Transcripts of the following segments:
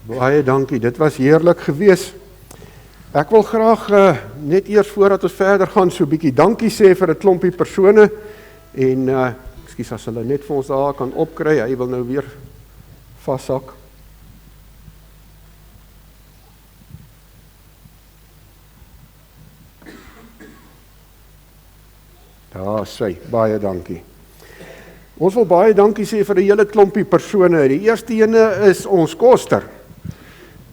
Baie dankie, dit was heerlik gewees. Ek wil graag net eers voordat ons verder gaan so 'n bietjie dankie sê vir 'n klompie persone en ekskuus as hulle net vir ons daar kan opkry, hy wil nou weer vashak. Daar sê, baie dankie. Ons wil baie dankie sê vir 'n hele klompie persone. Die eerste ene is ons koster.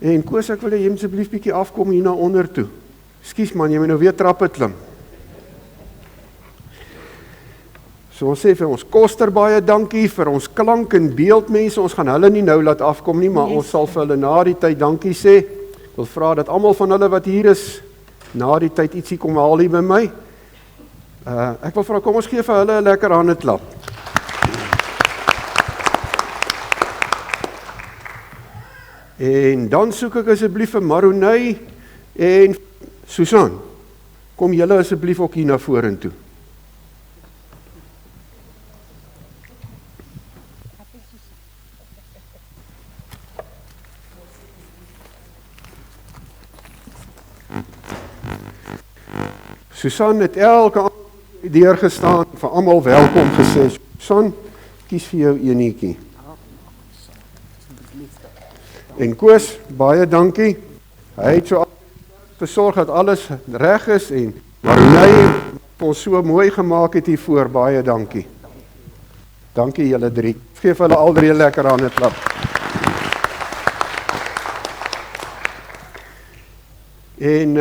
En Koos, ek wil jy moet asseblief bietjie afkom hier na onder toe. Ekskuus man, jy moet nou weer trappe klim. So ons sê vir ons koster baie dankie, vir ons klank en beeldmense, ons gaan hulle nie nou laat afkom nie, maar ons sal vir hulle na die tyd dankie sê. Ek wil vra dat almal van hulle wat hier is, na die tyd ietsie kom haal hier by my. Ek wil vra, kom ons gee vir hulle 'n lekker hande klap. En dan soek ek asseblief vir Maroney en Susan. Kom julle asseblief ook hier na vorentoe. Susan het elke aand deurgestaan, vir almal welkom gesê. Susan, kies vir jou enetjie. En Koos, baie dankie. Hy het so versorg dat alles reg is en Maroney het ons so mooi gemaak het hiervoor, baie dankie. Dankie julle drie. Geef hulle al drie 'n lekker hande klap. En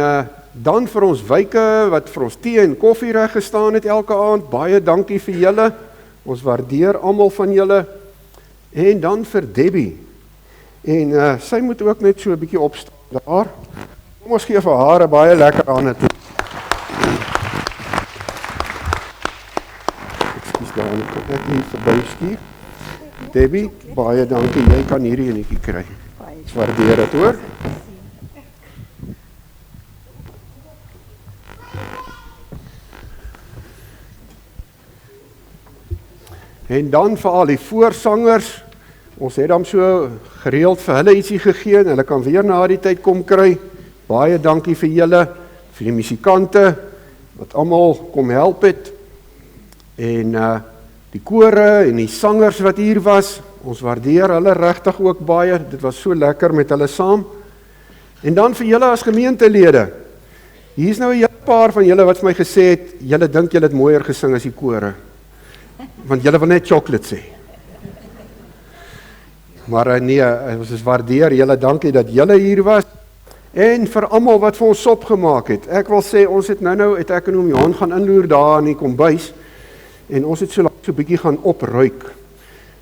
dan vir ons wyke wat vir ons tee en koffie reg gestaan het elke aand, baie dankie vir julle. Ons waardeer almal van julle. En dan vir Debbie. En sy moet ook net so 'n bietjie opstaan daar. Kom ons gee vir haar 'n baie lekker hande toe. Ekskuus daar, kom ek hier verby stuur. Debbie, baie dankie. Jy kan hierdie enetjie kry. Ek waardeer dit hoor. En dan vir al die voorsangers. Ons het dan so gereeld vir hulle ietsie gegee en hulle kan weer na die tyd kom kry. Baie dankie vir julle, vir die musikante wat almal kom help het. En die kore en die sangers wat hier was, ons waardeer hulle regtig ook baie. Dit was so lekker met hulle saam. En dan vir julle as gemeentelede. Hier is nou 'n hele paar van julle wat vir my gesê het, julle dink julle het mooier gesing as die kore. Want julle wil net chocolate sê. Maar nee, ons is waardeer julle, dankie dat julle hier was. En vir almal wat vir ons sop gemaak het. Ek wil sê, ons het nou het ek en oom Johan gaan inloer daar in die kombuis. En ons het so 'n bietjie gaan opruik.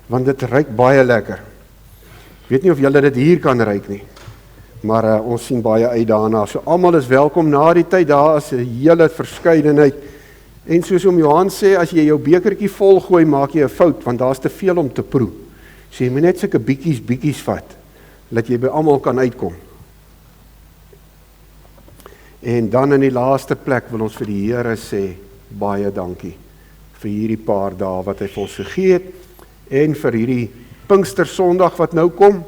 Want dit ruik baie lekker. Ek weet nie of julle dit hier kan ruik nie. Maar ons sien baie uit daarna. So almal is welkom na die tyd, daar is 'n hele verskeidenheid. En soos oom Johan sê, as jy jou bekertjie vol gooi, maak jy 'n fout, want daar's te veel om te proe. So jy moet net sulke bietjies vat, dat jy by almal kan uitkom. En dan in die laaste plek wil ons vir die Here sê, baie dankie vir hierdie paar dae wat hy vir ons gegee het, en vir hierdie Pinkstersondag wat nou kom,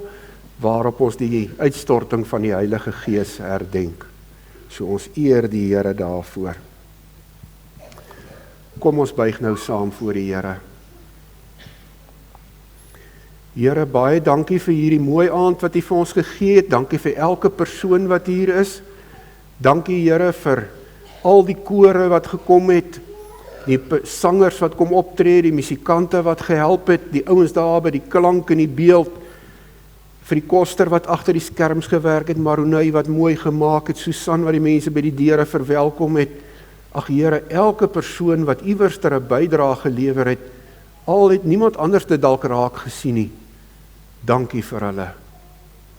waarop ons die uitstorting van die Heilige Gees herdenk. So ons eer die Here daarvoor. Kom ons buig nou saam voor die Here. Here, baie dankie vir hierdie mooi aand wat U vir ons gegee het. Dankie vir elke persoon wat hier is. Dankie Here vir al die kore wat gekom het, die sangers wat kom optree, die musikante wat gehelp het, die ouens daar by die klank en die beeld, vir die koster wat agter die skerms gewerk het, Maroney wat mooi gemaak het, Susan wat die mense by die deure verwelkom het. Ag Here, elke persoon wat iewers 'n bydrae gelewer het, al het niemand anders dit dalk raak gesien nie. Dankie vir hulle.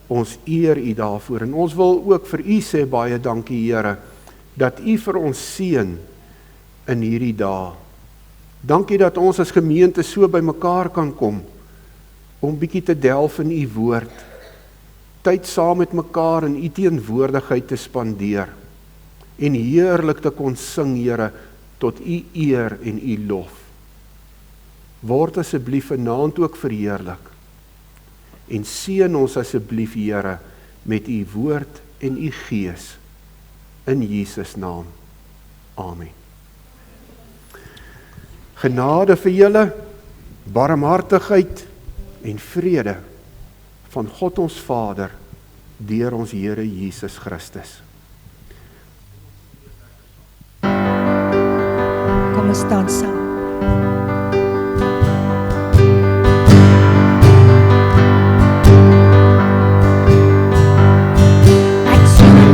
Ons eer U daarvoor en ons wil ook vir U sê baie dankie Here, dat U vir ons seën in hierdie dae. Dankie dat ons as gemeente so by mekaar kan kom, om bietjie te delf in U woord, tyd saam met mekaar in U teenwoordigheid te spandeer, en heerlik te kon sing, Here, tot U eer en U lof. Word asseblief vanaand ook verheerlik. en seën ons asseblief, Here, met u woord en u gees, in Jesus naam. Amen. Genade vir julle, barmhartigheid en vrede van God ons Vader, deur ons Here Jesus Christus. Kom ons staan saam.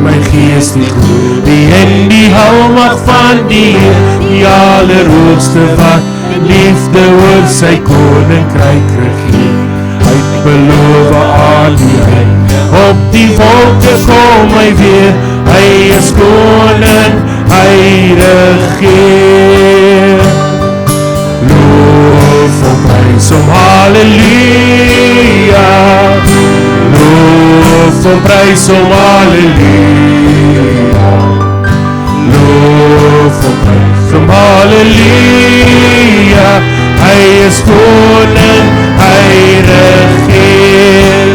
My gees die glorie en die almag van die Heer, die Allerhoogste wat liefde oor sy koninkryk regeer. Hy het beloof aan die rein, op die wolke kom hy weer, hy is koning, hy regeer. Loof en prys hom, halleluja. Loof en prys hom, halleluja. Loof en prys hom, halleluja. Hy is koning, hy regeer.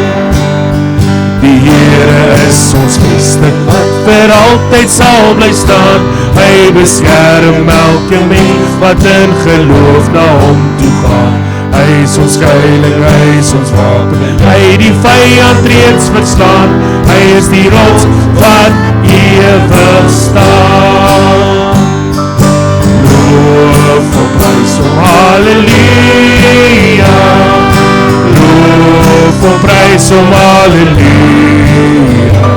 Die Here is ons Christus, wat vir altyd sal bly staan. Hy beskerm elke mens wat in geloof na hom toe gaan. Hy is ons skuiling, hy is ons wapen, hy die vyand reeds verslaan. Hy is die rots wat ewig staan. Loof en prys hom, halleluja. Loof en prys hom, halleluja.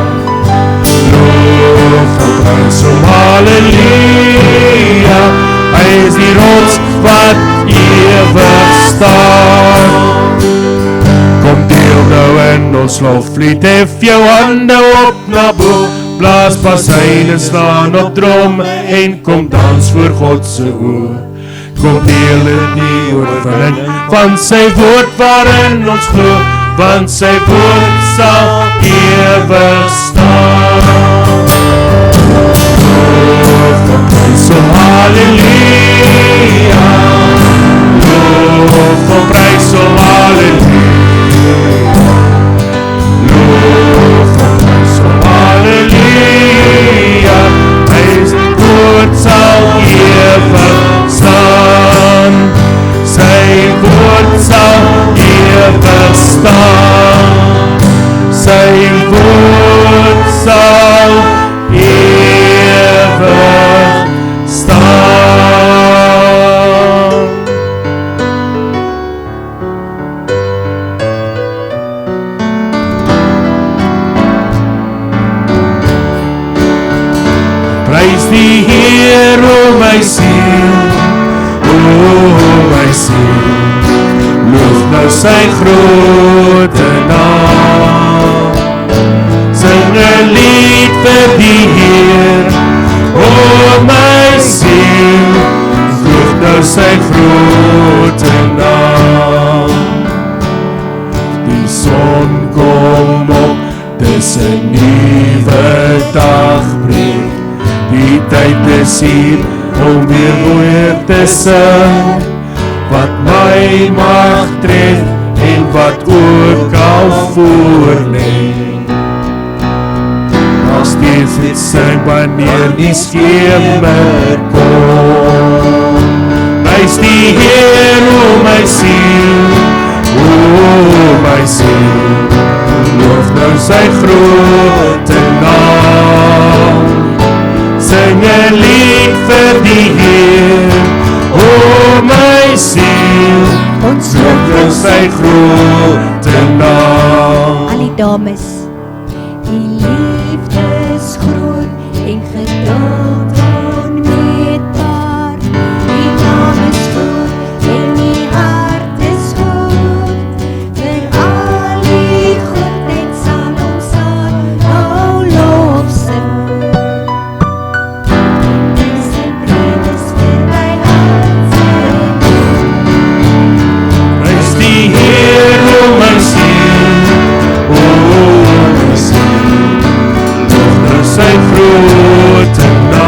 Loof en prys hom, halleluja. Hy is die rots wat ewig staan. Kom deel nou in ons loflied, hef jou hande op na bo, blaas pasuine, slaan op drom en kom dans voor God se oor. Kom deel in die oorwinning van sy woord waarin ons glo, want sy woord sal ewig staan. Loof en prys hom, halleluja. Loof en prys hom, halleluja. Loof en prys hom, halleluja. Hy sy woord sal ewig staan. Sy woord sal ewig staan. Sy woord sal ewig staan. Prys die Heer, o my siel, o my siel, loof nou sy grote naam. Sing 'n lied vir die Heer, o my siel, loof nou sy grote naam. Die son kom op, dis 'n nuwe dag breek. Die tyd is hier om weer weer te sing, wat my mag tref en wat ook al voorlê. As die flits sing wanneer die skemer kom. Prys die Heer, o my siel, o my siel, loof nou sy grote naam. Sing 'n lied vir die Heer, o my siel, ons loof nou sy grote naam. Al die dames, die liefde is groot en geduld onmeetbaar. Die naam is goed en die hart is goed, vir al die goedheid sal ons aanhou lof sing. Sy grote naam.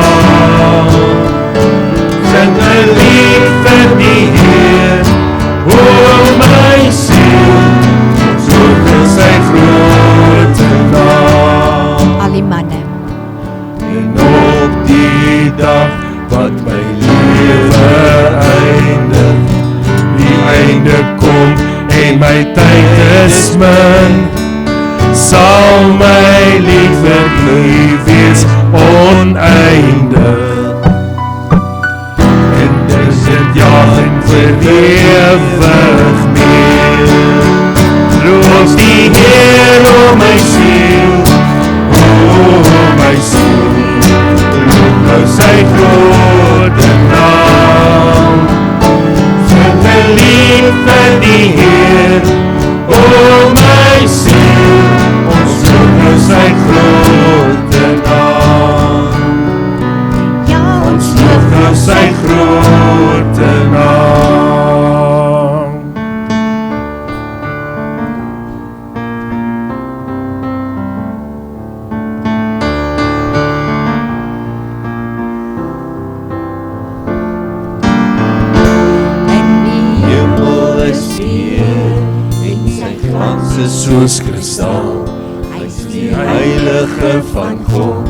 my tyd is min, sal my liefde nie wees oneindig. En dis het jaar en vir ewig meer. Loof die Heer, o my siel, o my siel, loof nou sy grote naam. Sing lief vir die Heer, o my siel, ons loof nou sy grote naam. Ja, ons Loof nou sy grote naam. Soos kristal, hy is die heilige van God,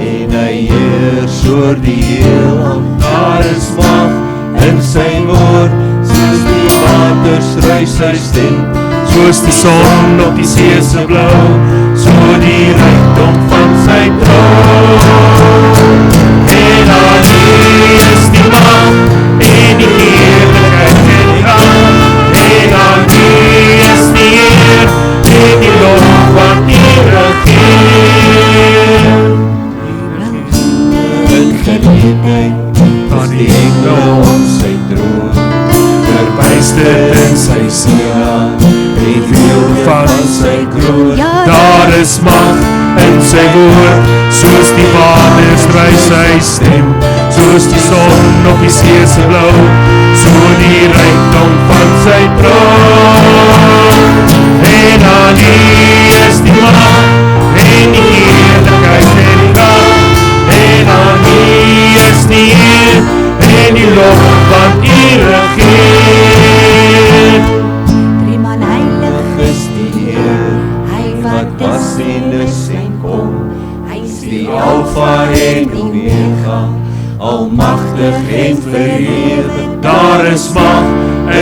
en hy heers oor die heelal. Daar is mag in sy woord, soos die waters ruis sy stem, soos die son op die see se blou, so die rykdom van sy troon. En aan U is die mag, en die heerlikheid en die krag, en aan U is die eer, en die lof wat U regeer. In geneedheid was die engel op sy troon, verbuisterd in sy seën, en veel van sy kroon. Daar is mag in sy woord, soos die waters ruis sy stem, soos die son op die see se blou, so die rykdom van sy troon. En aan U is die mag, en die heerlikheid en die krag, en aan U is die eer, en die lof wat U regeer. Driemaal heilig is die Heer, hy wat was en is en kom, hy is die Alfa en Omega, almagtig en verheerlik. Daar is mag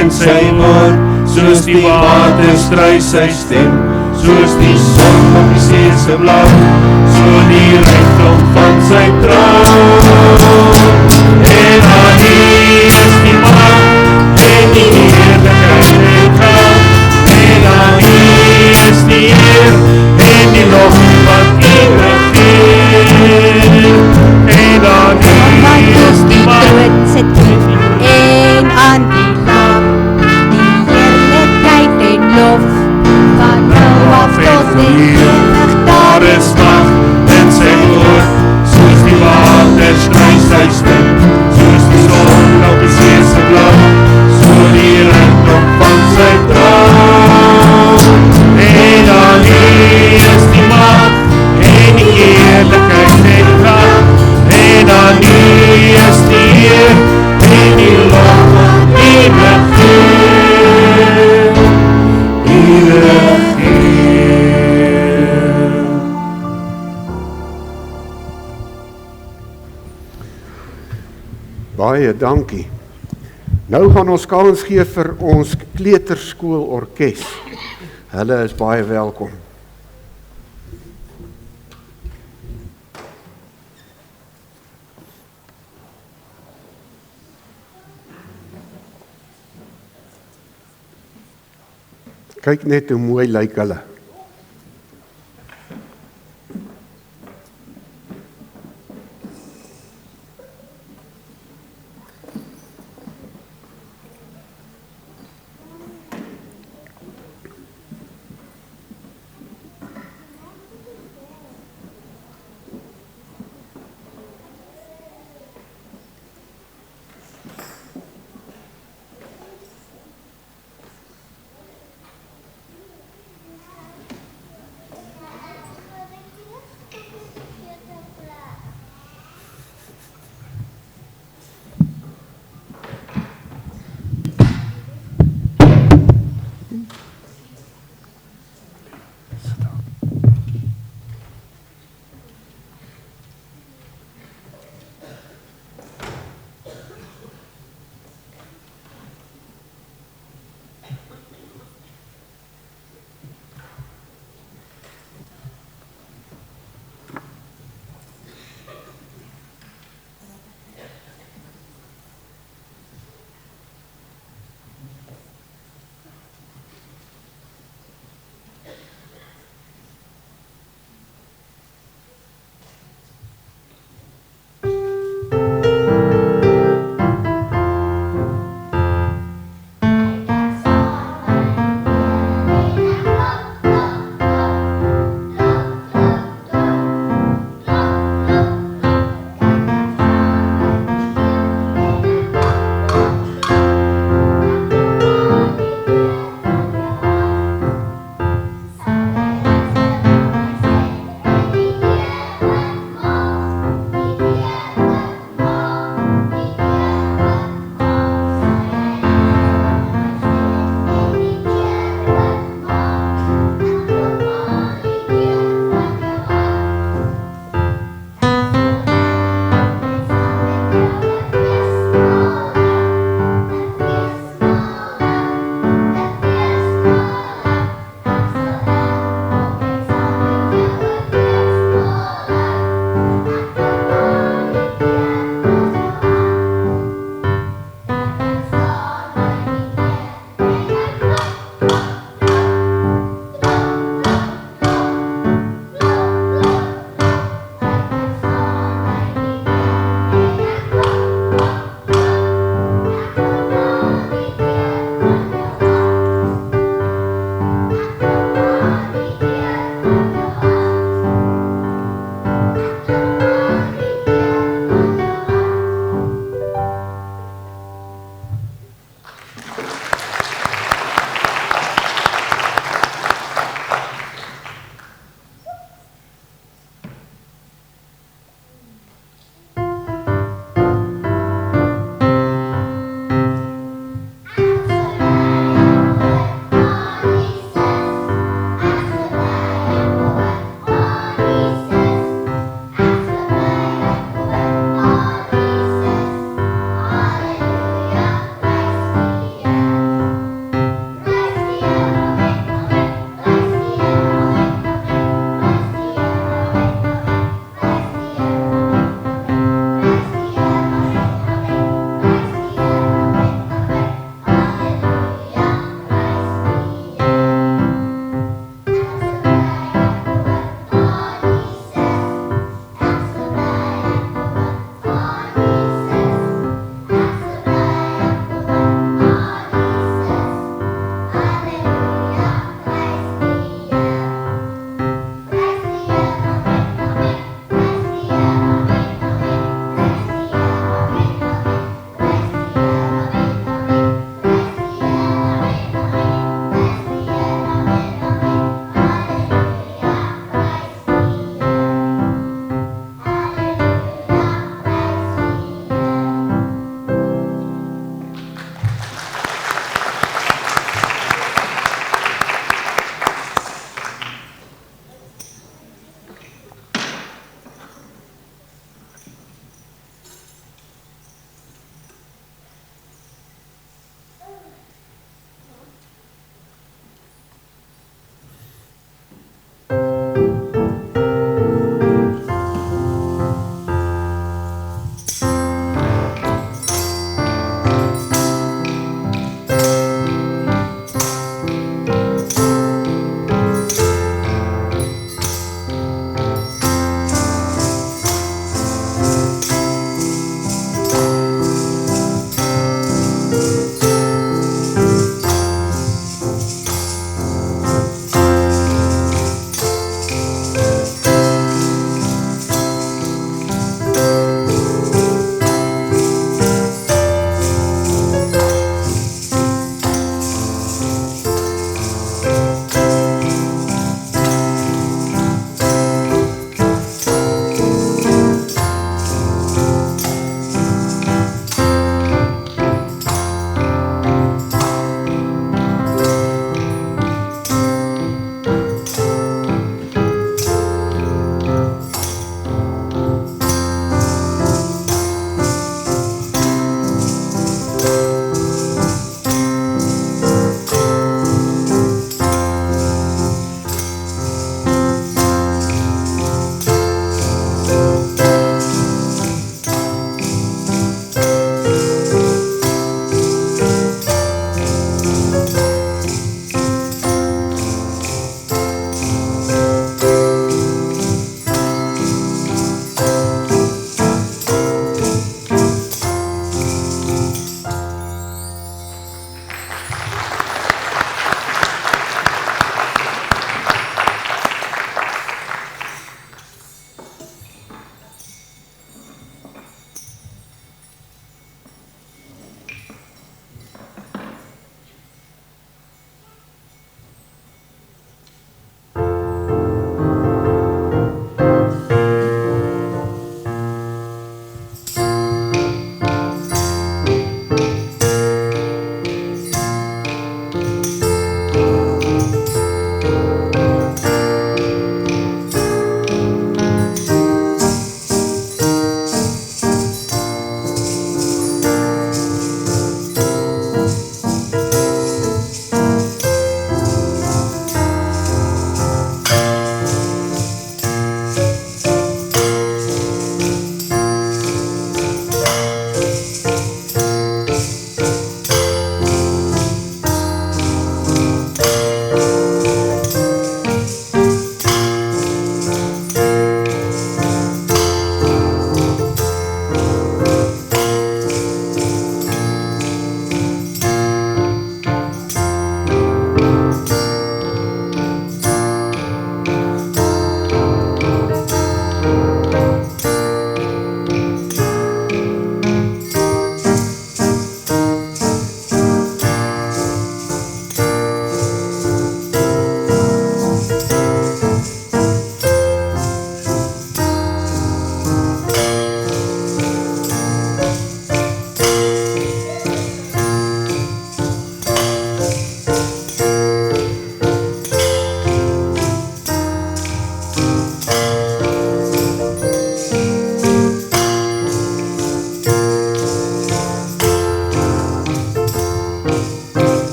in sy woord, soos die waters ruis sy stem, soos die son op die see se blou, so die rykdom van sy troon. En aan U is die mag, en die heerlikheid en krag, en aan U is die eer, en die lof wat U regeer. En aan U is die mag, en aan die Lam, die heerlikheid en lof, van nou af tot in ewig. daar is mag in sy woord, soos die waters ruis sy stem, soos die son op die see se blou, so die rykdom van sy troon. En aan U is die mag, en die heerlikheid en die krag, en aan U is die eer, en die lof wat U regeer. U regeer. Baie dankie. Nou gaan ons kans gee vir ons kleuterskool orkes. Hulle is baie welkom. Kyk net hoe mooi lyk hulle.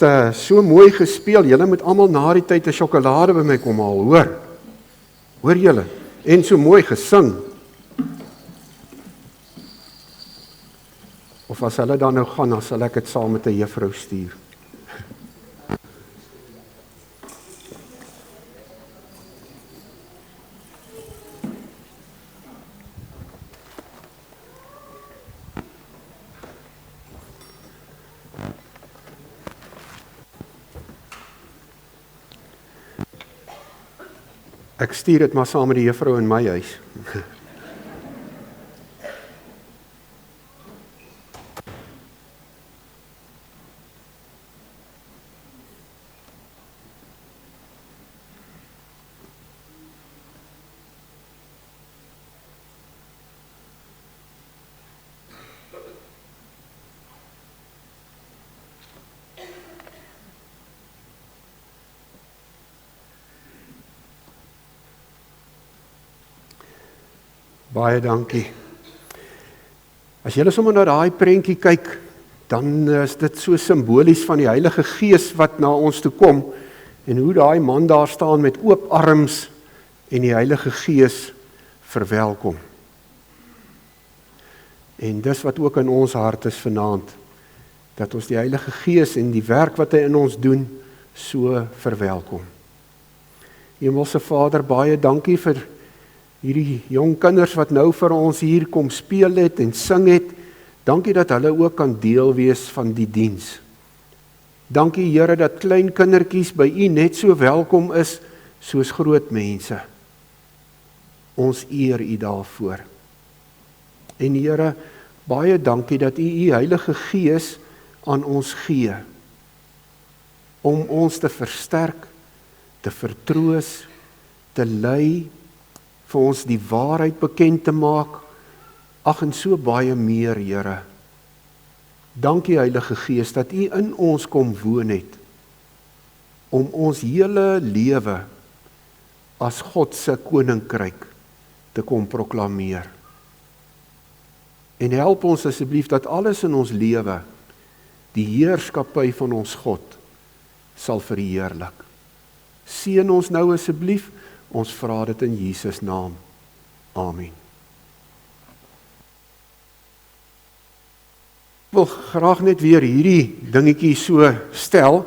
het so mooi gespeel. Julle moet almal na die tyd 'n sjokolade by my kom haal, hoor. Hoor julle? En so mooi gesing. Of as hulle dan nou gaan, dan sal ek dit saam met 'n juffrou stuur. Ek stuur dit maar saam met die juffrou in my huis. Baie dankie. As jy sommer na daai prentjie kyk, dan is dit so simbolies van die Heilige Gees wat na ons toe kom en hoe daai man daar staan met oop arms en die Heilige Gees verwelkom. En dis wat ook in ons hart is vanaand, dat ons die Heilige Gees en die werk wat hy in ons doen, so verwelkom. Hemelse Vader, baie dankie vir hierdie jong kinders wat nou vir ons hier kom speel het en sing het. Dankie dat hulle ook kan deel wees van die diens. Dankie Here dat klein kindertjies by U net so welkom is soos groot mense. Ons eer U daarvoor. En Here, baie dankie dat U Heilige Gees aan ons gee om ons te versterk, te vertroos, te lei, vir ons die waarheid bekend te maak, ag en so baie meer, Here. Dankie Heilige Gees dat U in ons kom woon het, om ons hele lewe as God se koninkryk te kom proklameer. En help ons asseblief dat alles in ons lewe die heerskappy van ons God sal verheerlik. Seën ons nou asseblief. Ons vra dit in Jesus naam. Amen. Ek wil graag net weer hierdie dingetjie so stel.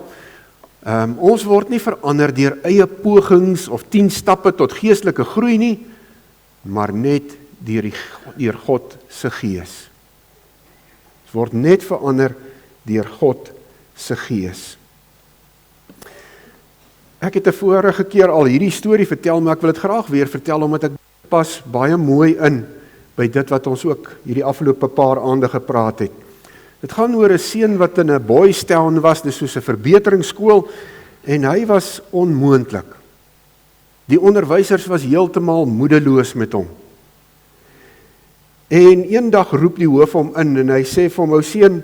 Ons word nie verander deur eie pogings of 10 stappe tot geestelike groei nie, maar net deur God se Gees. Ons word net verander deur God se Gees. Ek het 'n vorige keer al hierdie storie vertel, maar ek wil dit graag weer vertel, omdat ek pas baie mooi in by dit wat ons ook hierdie afgelope paar aande gepraat het. Dit gaan oor 'n seun wat in 'n boys town was, dis soos 'n verbeteringsskool, en hy was onmoontlik. Die onderwysers was heeltemal moedeloos met hom. En eendag roep die hoof hom in en hy sê vir hom, ou seun,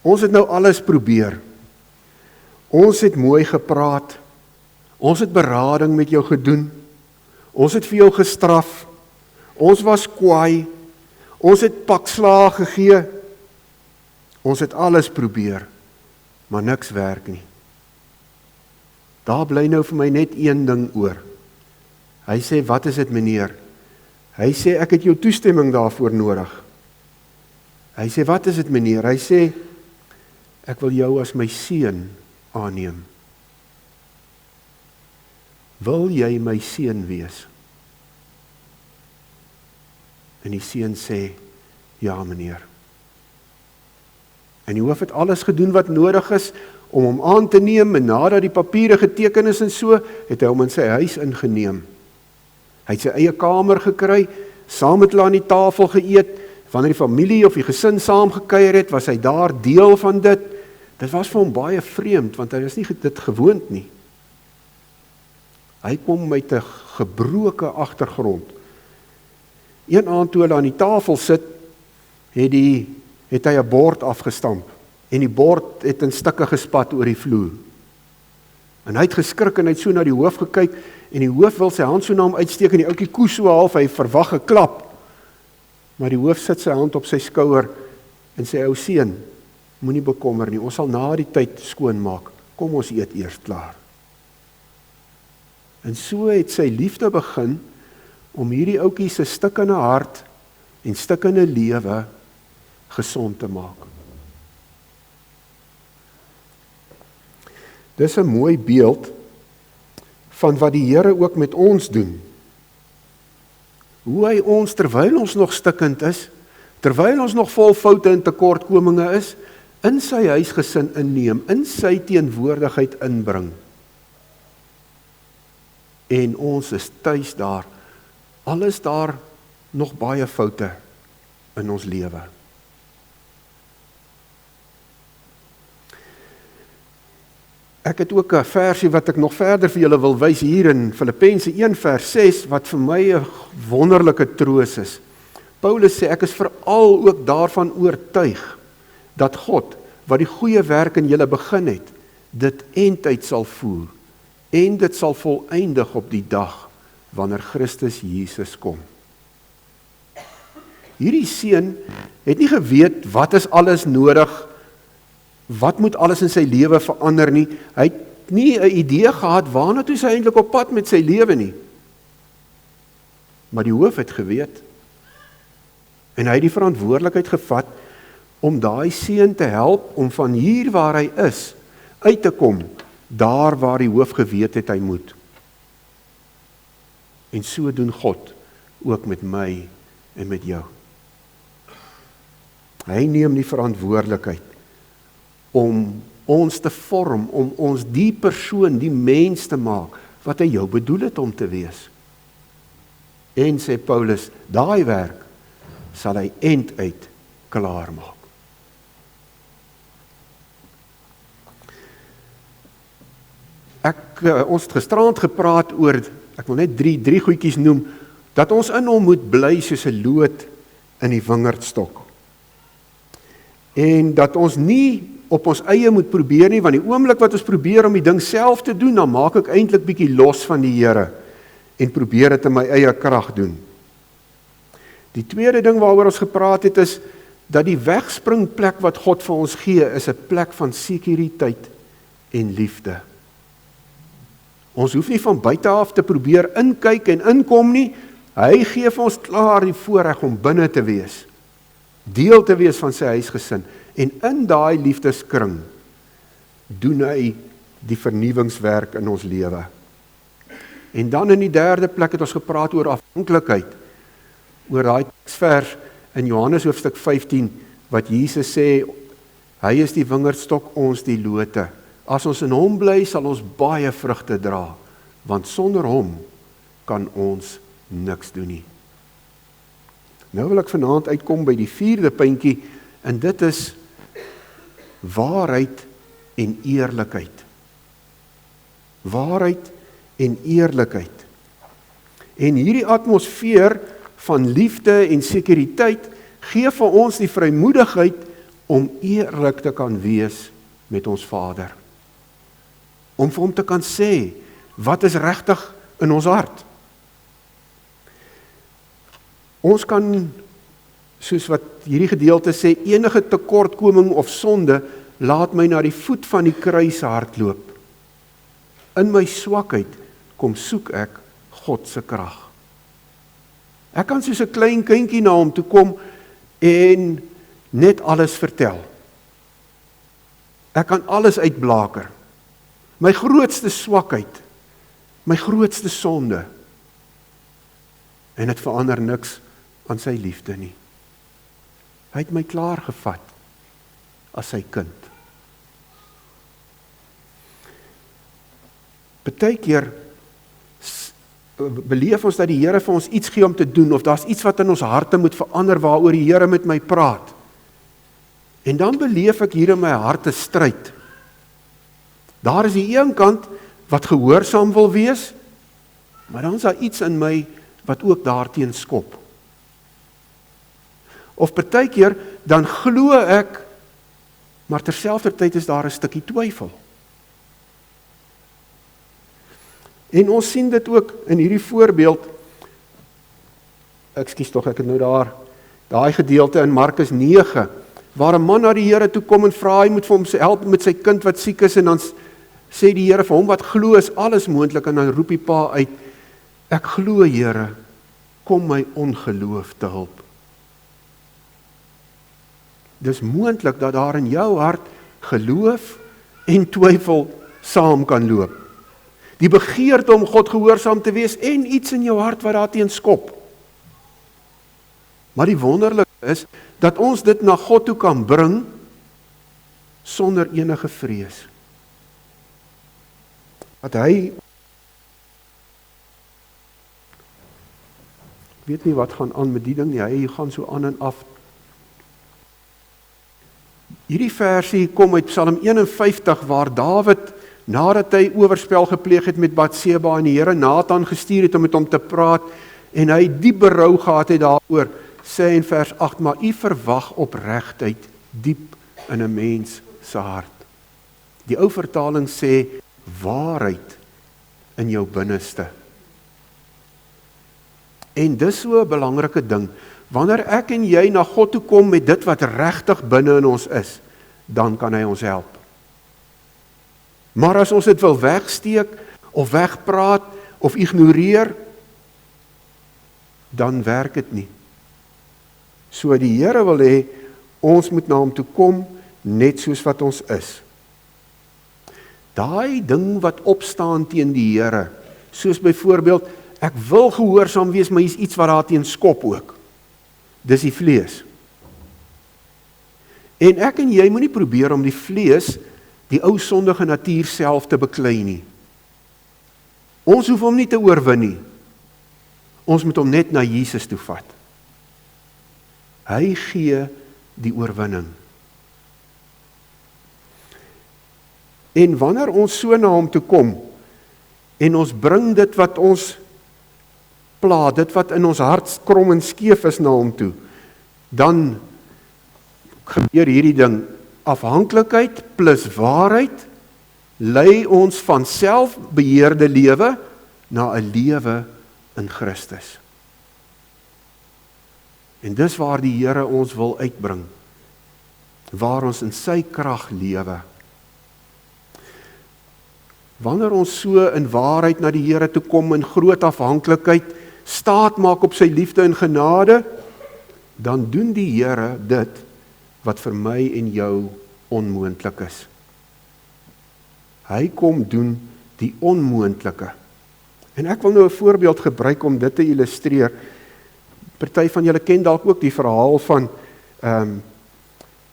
ons het nou alles probeer. Ons het mooi gepraat. Ons het berading met jou gedoen, ons het vir jou gestraf, ons was kwaai, ons het pakslae gegee, ons het alles probeer, maar niks werk nie. Daar bly nou vir my net een ding oor. Hy sê, wat is dit meneer? Hy sê, ek het jou toestemming daarvoor nodig. Hy sê, wat is dit meneer? Hy sê, ek wil jou as my seun aanneem. Wil jy my seun wees? En die seun sê, ja meneer. En die hoof het alles gedoen wat nodig is om hom aan te neem, en nadat die papiere geteken is en so, het hy hom in sy huis ingeneem. Hy het sy eie kamer gekry, saam met hulle aan die tafel geëet, wanneer die familie of die gesin saam gekuier het, was hy daar deel van dit. Dit was vir hom baie vreemd, want hy was nie dit gewoond nie. Hy kom met 'n gebroke agtergrond. Een aand toe hulle aan die tafel sit, het hy 'n bord afgestamp, en die bord het in stukke gespat oor die vloer. En hy het geskrik en hy het so na die hoof gekyk, en die hoof wil sy hand so na hom uitsteek, en die ouetjie koes so half, hy verwag 'n klap. Maar die hoof sit sy hand op sy skouer, en sê, ou seun, moenie bekommer nie, ons sal na die tyd skoonmaak, kom ons eet eers klaar. En so het sy liefde begin, om hierdie ouetjie se stikkende hart, en stikkende lewe, gesond te maak. Dis 'n mooi beeld, van wat die Here ook met ons doen. Hoe hy ons, terwyl ons nog stikkend is, terwyl ons nog vol foute en tekortkominge is, in sy huisgesin inneem, in sy teenwoordigheid inbring. En ons is tuis daar, al is daar nog baie foute in ons lewe. Ek het ook 'n versie wat ek nog verder vir julle wil wys hier in Filippense 1 vers 6, wat vir my 'n wonderlike troos is. Paulus sê, ek is veral ook daarvan oortuig, dat God, wat die goeie werk in julle begin het, dit eindtyd sal voer, en dit sal voleindig op die dag, wanneer Christus Jesus kom. Hierdie seun het nie geweet, wat is alles nodig, wat moet alles in sy lewe verander nie, hy het nie 'n idee gehad, waarna toe hy eintlik op pad met sy lewe nie. Maar die hoof het geweet, en hy het die verantwoordelikheid gevat, om daai seun te help, om van hier waar hy is, uit te kom, daar waar die hoof geweet het hy moet. En so doen God, ook met my en met jou. Hy neem die verantwoordelikheid, om ons te vorm, om ons die persoon, die mens te maak, wat hy jou bedoel het om te wees. En sê Paulus, daai werk, sal hy einduit klaar maak. Ons het gisterand gepraat oor, ek wil net drie goedjies noem, dat ons in hom moet bly soos 'n loot in die wingerdstok. En dat ons nie op ons eie moet probeer nie, want die oomblik wat ons probeer om die ding self te doen, dan maak ek eintlik bietjie los van die Here, en probeer dit in my eie krag doen. Die tweede ding waaroor ons gepraat het is, dat die wegspringplek wat God vir ons gee, is 'n plek van sekuriteit en liefde. Ons hoef nie van buite af te probeer inkyk en inkom nie, hy gee vir ons klaar die voorreg om binne te wees, deel te wees van sy huisgesin, en in daai liefdeskring, doen hy die vernuwingswerk in ons lewe. En dan in die derde plek het ons gepraat oor afhanklikheid, oor daai teksvers in Johannes hoofstuk 15, wat Jesus sê, hy is die wingerdstok, ons die lote. As ons in hom bly, sal ons baie vrugte dra, want sonder hom kan ons niks doen nie. Nou wil ek vanaand uitkom by die vierde puntjie, en dit is waarheid en eerlikheid. Waarheid en eerlikheid. En hierdie atmosfeer van liefde en sekuriteit gee vir ons die vrymoedigheid om eerlik te kan wees met ons Vader. Om vir hom te kan sê, wat is regtig in ons hart? Ons kan, soos wat hierdie gedeelte sê, enige tekortkoming of sonde, laat my na die voet van die kruis hardloop. In my swakheid kom soek ek God se krag. Ek kan soos 'n klein kindjie na hom toe kom en net alles vertel. Ek kan alles uitblaker. My grootste swakheid, my grootste sonde. En dit verander niks aan sy liefde nie. Hy het my klaar gevat as sy kind. Partykeer beleef ons dat die Here vir ons iets gee om te doen, of daar's iets wat in ons harte moet verander, waaroor die Here met my praat. En dan beleef ek hier in my hart 'n stryd. Daar is die een kant wat gehoorsaam wil wees, maar dan is daar iets in my wat ook daarteen skop. Of partykeer dan glo ek, maar terselfdertyd is daar 'n stukkie twyfel. En ons sien dit ook in hierdie voorbeeld, ek het nou daai gedeelte in Markus 9, waar 'n man na die Here toe kom en vra hy moet vir hom help met sy kind wat siek is, en dan sê die Here vir hom wat glo is alles moontlik, en dan roep die pa uit, ek glo Here, kom my ongeloof te hulp. Dis moontlik dat daar in jou hart geloof en twyfel saam kan loop. Die begeerte om God gehoorsaam te wees en iets in jou hart wat daarteen skop. Maar die wonderlike is dat ons dit na God toe kan bring sonder enige vrees. Dat hy weet nie wat gaan aan met die ding nie, hy gaan so aan en af. Hierdie versie kom uit Psalm 51 waar Dawid, nadat hy oorspel gepleeg het met Batseba en die Here Nathan gestuur het om met hom te praat en hy diep berou gehad het daaroor, sê in vers 8, maar u verwag opregtheid diep in 'n mens se hart. Die ou vertaling sê waarheid in jou binneste. En dis so 'n belangrike ding. Wanneer ek en jy na God toe kom met dit wat regtig binne in ons is, dan kan hy ons help. Maar as ons dit wil wegsteek, of wegpraat, of ignoreer, dan werk dit nie. So die Here wil hê, ons moet na hom toe kom, net soos wat ons is. Daai ding wat opstaan teen die Here, soos byvoorbeeld, ek wil gehoorsaam wees, maar hier's iets wat daarteen skop ook. Dis die vlees. En ek en jy moenie probeer om die vlees, die ou sondige natuur self te beklei nie. Ons hoef hom nie te oorwin nie. Ons moet hom net na Jesus toe vat. Hy gee die oorwinning. En wanneer ons so na hom toe kom, en ons bring dit wat ons pla, dit wat in ons hart krom en skeef is na hom toe, dan gebeur hierdie ding, afhanklikheid plus waarheid, lei ons van selfbeheerde lewe na 'n lewe in Christus. En dis waar die Here ons wil uitbring, waar ons in sy krag lewe. Wanneer ons so in waarheid na die Here toe kom, in groot afhanklikheid, staat maak op sy liefde en genade, dan doen die Here dit wat vir my en jou onmoontlik is. Hy kom doen die onmoontlike. En ek wil nou 'n voorbeeld gebruik om dit te illustreer. Party van julle ken dalk ook die verhaal van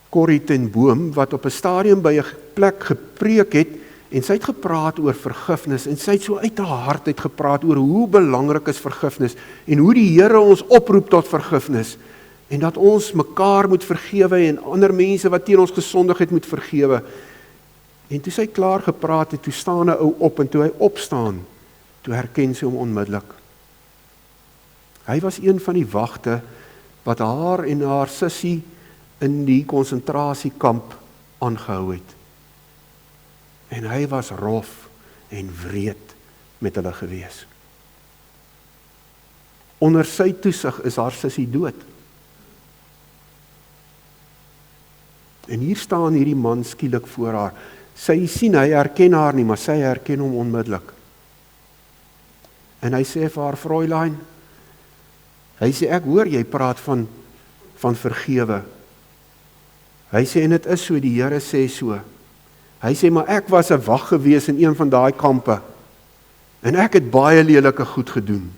Corrie ten Boom, wat op 'n stadium by 'n plek gepreek het, en sy het gepraat oor vergifnis, en sy het so uit haar hart uit gepraat oor hoe belangrik is vergifnis, en hoe die Here ons oproep tot vergifnis, en dat ons mekaar moet vergewe, en ander mense wat teen ons gesondig het moet vergewe. En toe sy klaar gepraat het, toe staan 'n ou op, en toe hy opstaan, toe herken sy hom onmiddellik. Hy was een van die wagte, wat haar en haar sussie in die konsentrasiekamp aangehou het. En hy was rof en wreed met hulle gewees. Onder sy toesig is haar sussie dood. En hier staan hierdie man skielik voor haar. Sy sien, hy herken haar nie, maar sy herken hom onmiddellik. En hy sê vir haar, Fräulein, hy sê, ek hoor jy praat van vergewe. Hy sê, en dit is so, die Here sê so. Hy sê, maar ek was 'n wag gewees in een van daai kampe, en ek het baie lelike goed gedoen.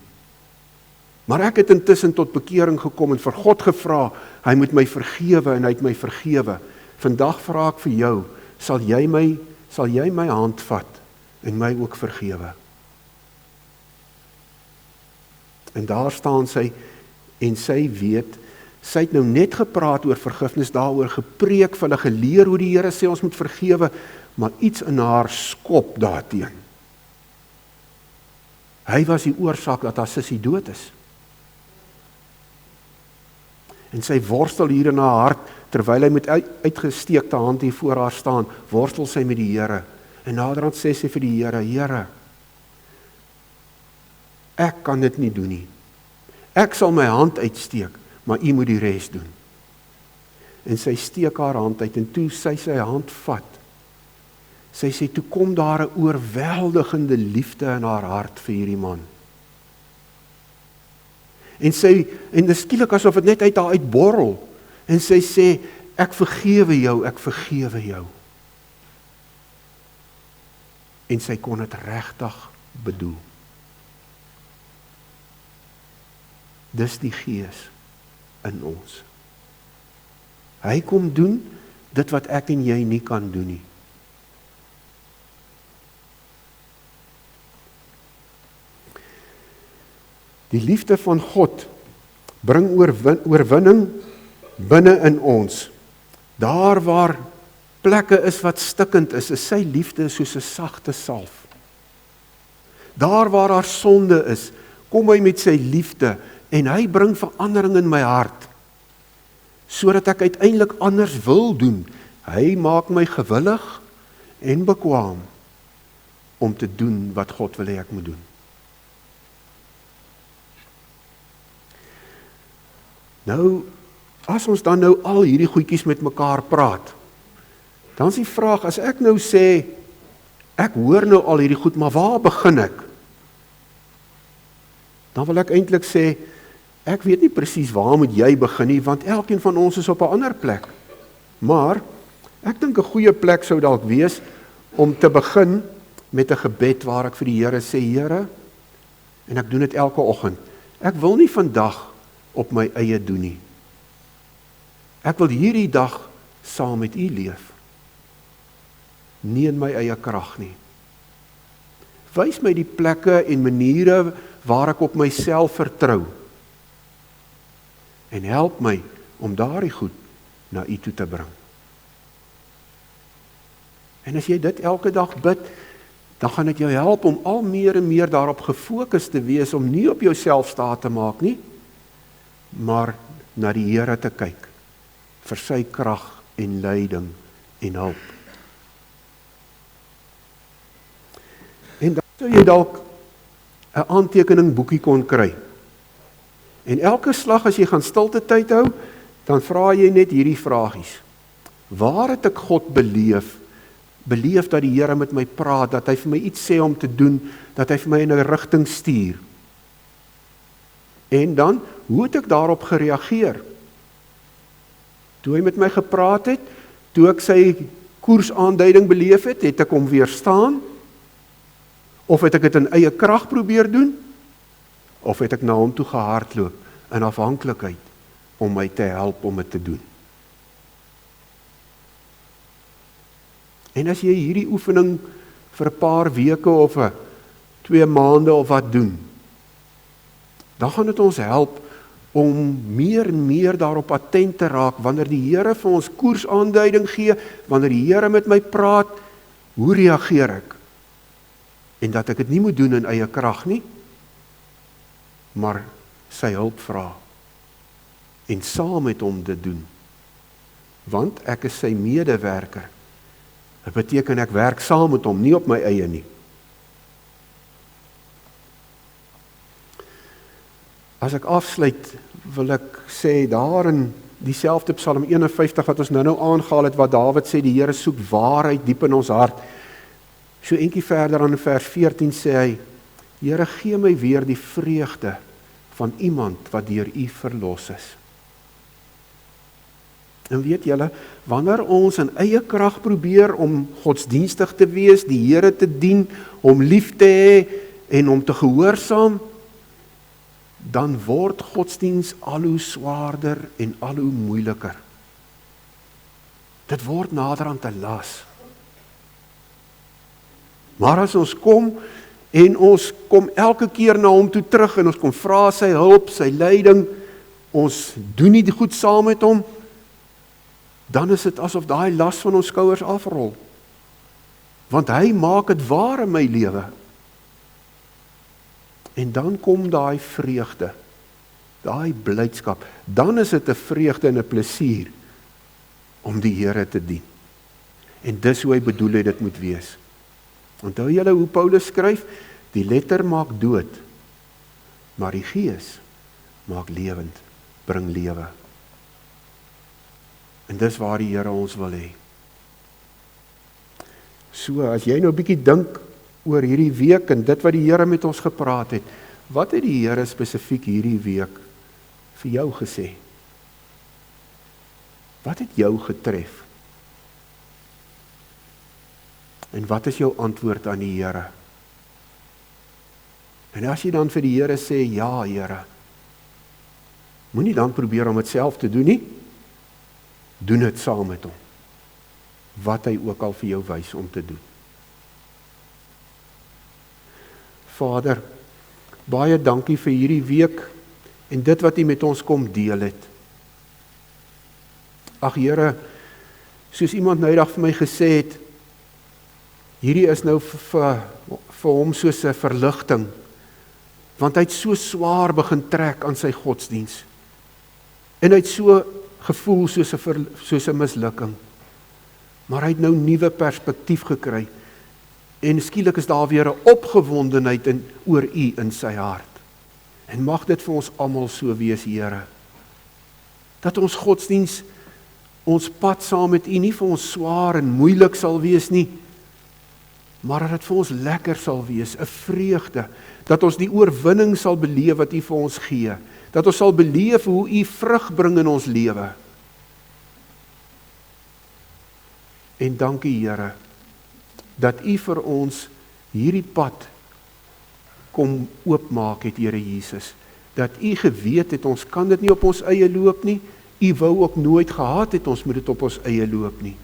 Maar ek het intussen tot bekering gekom en vir God gevra, hy moet my vergewe, en hy het my vergewe. Vandag vra ek vir jou, sal jy my hand vat en my ook vergewe? En daar staan sy, en sy weet, sy het nou net gepraat oor vergifnis, daaroor gepreek, vir hulle geleer hoe die Here sê ons moet vergewe, maar iets in haar skop daarteen. Hy was die oorsaak dat haar sussie dood is. En sy worstel hier in haar hart, terwyl hy met uitgesteekte hand hier voor haar staan, worstel sy met die Here. En naderhand sê sy vir die Here, Here, ek kan dit nie doen nie. Ek sal my hand uitsteek, maar u moet die res doen. en sy steek haar hand uit, en toe sy hand vat, sy sê, toe kom daar 'n oorweldigende liefde in haar hart vir hierdie man. En dis skielik asof dit net uit haar uitborrel, en sy sê, ek vergewe jou, ek vergewe jou. En sy kon dit regtig bedoel. Dis die Gees in ons. Hy kom doen dit wat ek en jy nie kan doen nie. Die liefde van God bring oorwinning binne in ons. Daar waar plekke is wat stikkend is sy liefde soos 'n sagte salf. Daar waar daar sonde is, kom hy met sy liefde en hy bring verandering in my hart, sodat ek uiteindelik anders wil doen. Hy maak my gewillig en bekwaam om te doen wat God wil hê ek moet doen. Nou, as ons dan nou al hierdie goedjies met mekaar praat, dan is die vraag, as ek nou sê, ek hoor nou al hierdie goed, maar waar begin ek? Dan wil ek eintlik sê, ek weet nie presies waar moet jy begin nie, want elkeen van ons is op 'n ander plek. Maar, ek dink 'n goeie plek sou dalk wees, om te begin met 'n gebed waar ek vir die Here sê, Here, en ek doen dit elke oggend, ek wil nie vandag op my eie doen nie. Ek wil hierdie dag saam met U leef. Nie in my eie krag nie. Wys my die plekke en maniere waar ek op myself vertrou. En help my om daardie goed na U toe te bring. En as jy dit elke dag bid, dan gaan dit jou help om al meer en meer daarop gefokus te wees, om nie op jouself staat te maak nie, maar na die Here te kyk, vir sy krag en leiding en hulp. En dan sou jy dalk 'n aantekeningboekie kon kry. En elke slag as jy gaan stilte tyd hou, dan vra jy net hierdie vragies. Waar het ek God beleef? Beleef dat die Here met my praat, dat hy vir my iets sê om te doen, dat hy vir my in 'n rigting stuur. En dan, hoe het ek daarop gereageer? Toe hy met my gepraat het, toe ek sy koersaanduiding beleef het, het ek hom weerstaan? Of het ek dit in eie krag probeer doen? Of het ek na hom toe gehardloop in afhanklikheid om my te help om dit te doen? En as jy hierdie oefening vir 'n paar weke of 2 maande of wat doen, dan gaan dit ons help om meer en meer daarop attent te raak, wanneer die Here vir ons koersaanduiding gee, wanneer die Here met my praat, hoe reageer ek? En dat ek dit nie moet doen in eie krag nie, maar sy hulp vra, en saam met hom dit doen, want ek is sy medewerker. Dit beteken ek werk saam met hom, nie op my eie nie. As ek afsluit, wil ek sê daar in dieselfde Psalm 51 wat ons nou aangehaal het, wat Dawid sê, die Here soek waarheid diep in ons hart. So eentjie verder aan vers 14 sê hy, Here, gee my weer die vreugde van iemand wat deur U verlos is. En weet julle, wanneer ons in eie krag probeer om godsdienstig te wees, die Here te dien, om lief te hê en om te gehoorsaam, dan word godsdiens al hoe swaarder en al hoe moeiliker. Dit word nader aan 'n las. Maar as ons kom, en ons kom elke keer na hom toe terug, en ons kom vra sy hulp, sy leiding, ons doen nie die goed saam met hom, dan is dit asof daai las van ons skouers afrol. Want hy maak dit waar in my lewe. En dan kom daai vreugde, daai blydskap, dan is dit 'n vreugde en 'n plesier om die Here te dien. En dis hoe hy bedoel het dit moet wees. Onthou julle hoe Paulus skryf, die letter maak dood, maar die Gees maak lewend, bring lewe. En dis waar die Here ons wil hê. So, as jy nou 'n bietjie dink oor hierdie week en dit wat die Here met ons gepraat het, wat het die Here spesifiek hierdie week vir jou gesê? Wat het jou getref? En wat is jou antwoord aan die Here? En as jy dan vir die Here sê, ja Here, moenie dan probeer om dit self te doen nie, doen dit saam met hom, wat hy ook al vir jou wys om te doen. Vader, baie dankie vir hierdie week en dit wat U met ons kom deel het. Ag Here, soos iemand nou eendag vir my gesê het, hierdie is nou vir hom soos 'n verligting, want hy het so swaar begin trek aan sy godsdiens. En hy het so gevoel soos 'n mislukking. Maar hy het nou nuwe perspektief gekry. En skielik is daar weer 'n opgewondenheid oor U in sy hart. En mag dit vir ons almal so wees, Here. Dat ons godsdiens, ons pad saam met U nie vir ons swaar en moeilik sal wees nie, maar dat dit vir ons lekker sal wees, 'n vreugde, dat ons die oorwinning sal beleef wat U vir ons gee, dat ons sal beleef hoe U vrug bring in ons lewe. En dankie Here, dat U vir ons hierdie pad kom oopmaak het, Here Jesus, dat U geweet het, ons kan dit nie op ons eie loop nie, U wou ook nooit gehad het, ons moet dit op ons eie loop nie.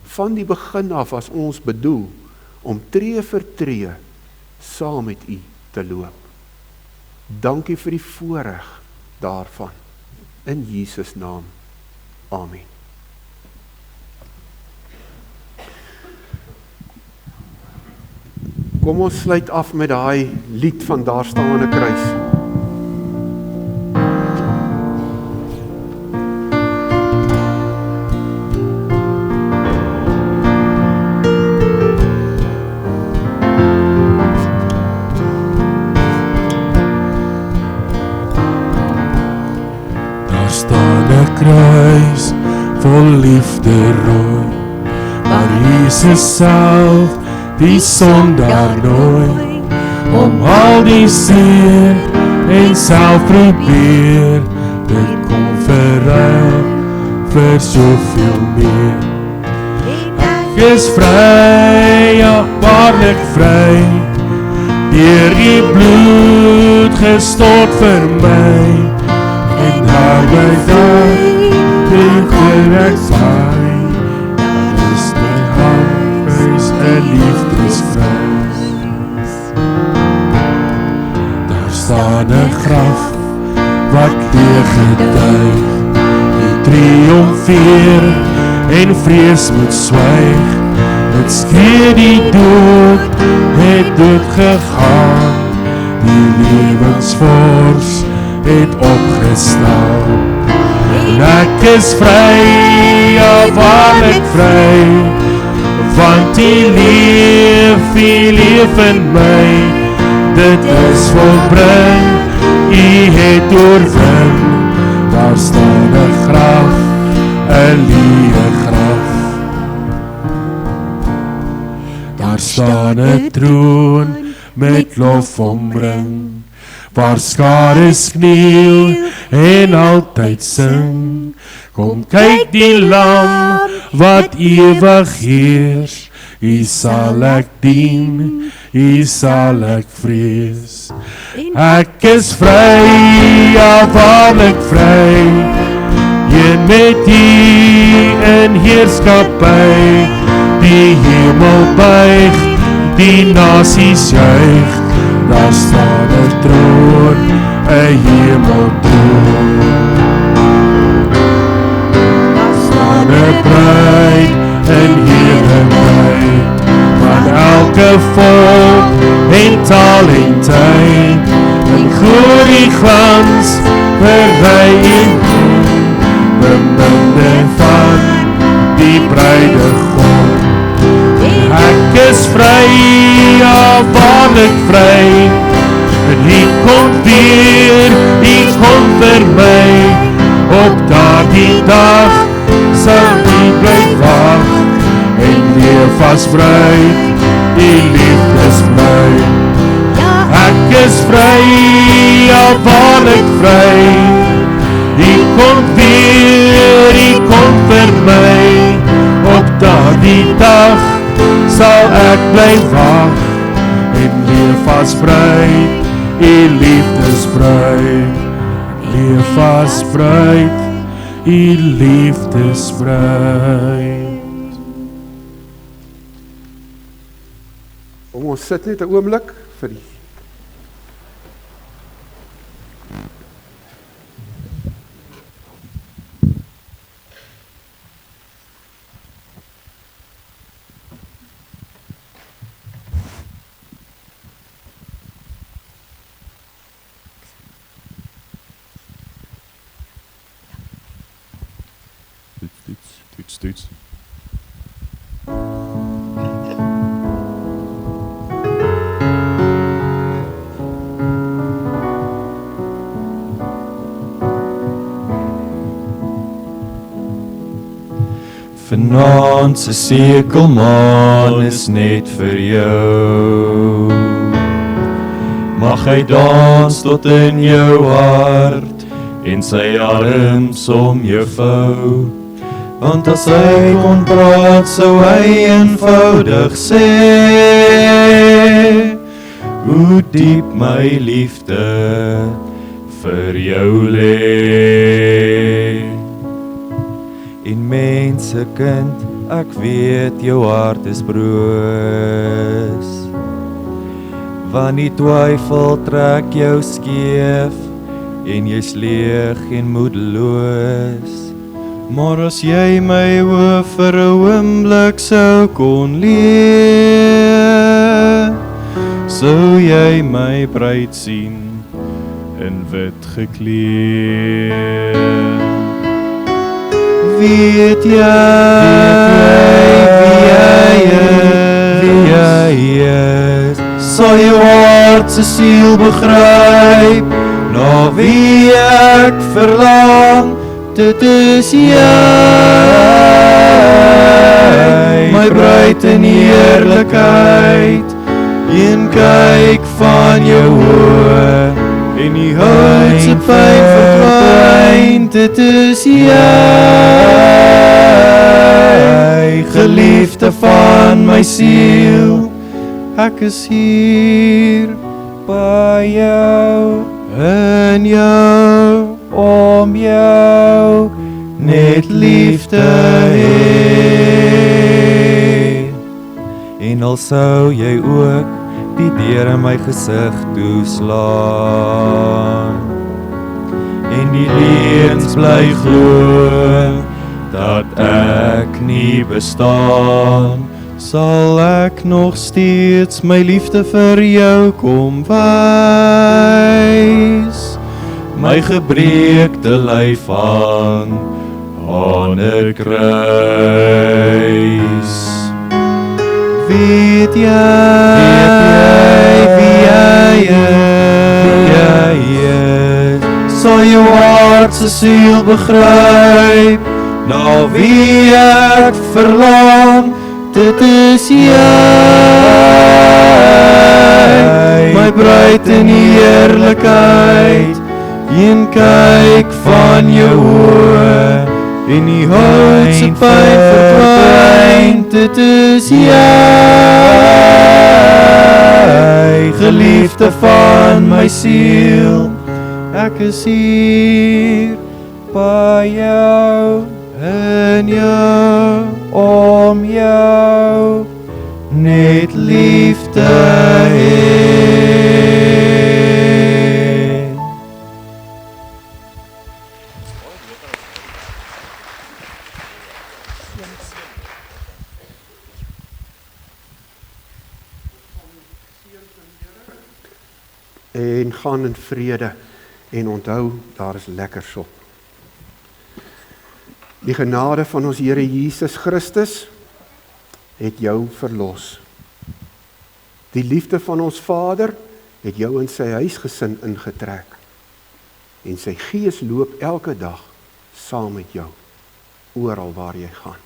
Van die begin af was ons bedoel, om tree vir tree, saam met U te loop. Dankie vir die voorreg daarvan, in Jesus naam, amen. Kom ons sluit af met daai lied van Daar staan 'n kruis. Daar staan 'n kruis vol liefde rooi, waar Jesus self die sondaar nooi, om al die seer en self probeer, dit kom verruil vir soveel meer. Ek is vry, ja waarlik vry, deur U bloed gestort vir my, en daar by daar die geregtsheid. Een liefdesvrys. Daar staan 'n graf wat leeg getuig, die triomfeer en vrees moet swyg. Dit skree die dood het dood gegaan, die lewensvors het opgestaan. En ek is vry, ja waarlik vry, want U leef in my, dit is volbring, U het oorwin. Daar staan 'n graf, 'n leë graf. Daar staan 'n troon met lof omring, waar skares kniel en altyd sing. Kom kyk die lam wat ewig heers, U sal ek dien, U sal ek vrees. Ek is vry, ja waarlik vry, een met U in heerskappy. Die hemel buig, die nasies juig, daar staan 'n troon, 'n hemeltroon. Daar bruid en heerlikheid, van elke volk en taal en tyd, en glorie glans verwy en beminde van die bruidegom. Ek is vry, ja waarlik vry, en U kom weer, U kom vir my, op daardie dag sal nie bly wag en leef vasbruid, die liefdesbruid. Ek is vry, ja waarlik vry. U kom weer, u kom vir my. Op daardie dag sal ek bly wag en leef vasbruid, u liefdesbruid. Leef vasbruid, u liefdesbruid. Ons sit net 'n oomblik vir die Toets. Vanaand se sekelmaan is net vir jou. Mag hy dans tot in jou hart en sy arms om jou vou. Want as hy kon praat, sou hy eenvoudig sê, hoe diep my liefde vir jou lê. En mense kind, ek weet jou hart is broos, want die twyfel trek jou skeef en jy's leeg en moedeloos. Maar as jy my oë vir 'n oomblik sou kon leef, sou jy my bruid sien in wit gekleed. Weet jy wie jy is, sal jou hart se siel begryp, na wie ek verlang. Dit is jy, my bruid in heerlikheid, een kyk van jou oë, en die hout se pyn verdwyn. Dit is jy, geliefde van my siel, ek is hier by jou, in jou, om jou net liefde hê. En al sou jy ook die deur in my gesig toeslaan en die leuns bly glo dat ek nie bestaan, sal ek nog steeds my liefde vir jou kom wys. My gebreekte lyf hang aan 'n kruis. Weet jy wie jy is, sal jou hart se siel begryp, na wie ek verlang. Dit is jy, my bruid in heerlikheid, een kyk van jou oë, en die hout se pyn verdwyn. Dit is jy, geliefde van my siel, ek is hier by jou, in jou, om jou net liefde hê. En gaan in vrede en onthou, daar is lekker sop. Die genade van ons Here Jesus Christus het jou verlos. Die liefde van ons Vader het jou in sy huisgesin ingetrek. En sy Gees loop elke dag saam met jou. oral waar jy gaan.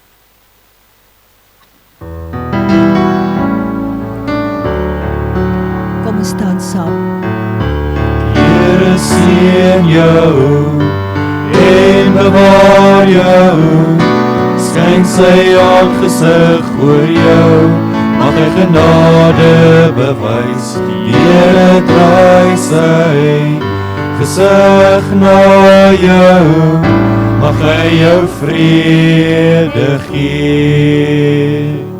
Kom ons staan saam. Here seën jou en bewaar jou, skyn sy aangesig oor jou, mag hy genade bewys. Die Here draai sy gesig na jou, mag hy jou vrede gee.